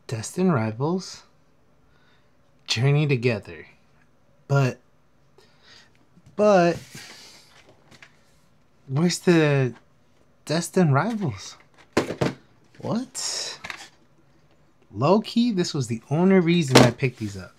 Destined Rivals, Journey Together. But where's the Destined Rivals? What? Low key, this was the only reason I picked these up.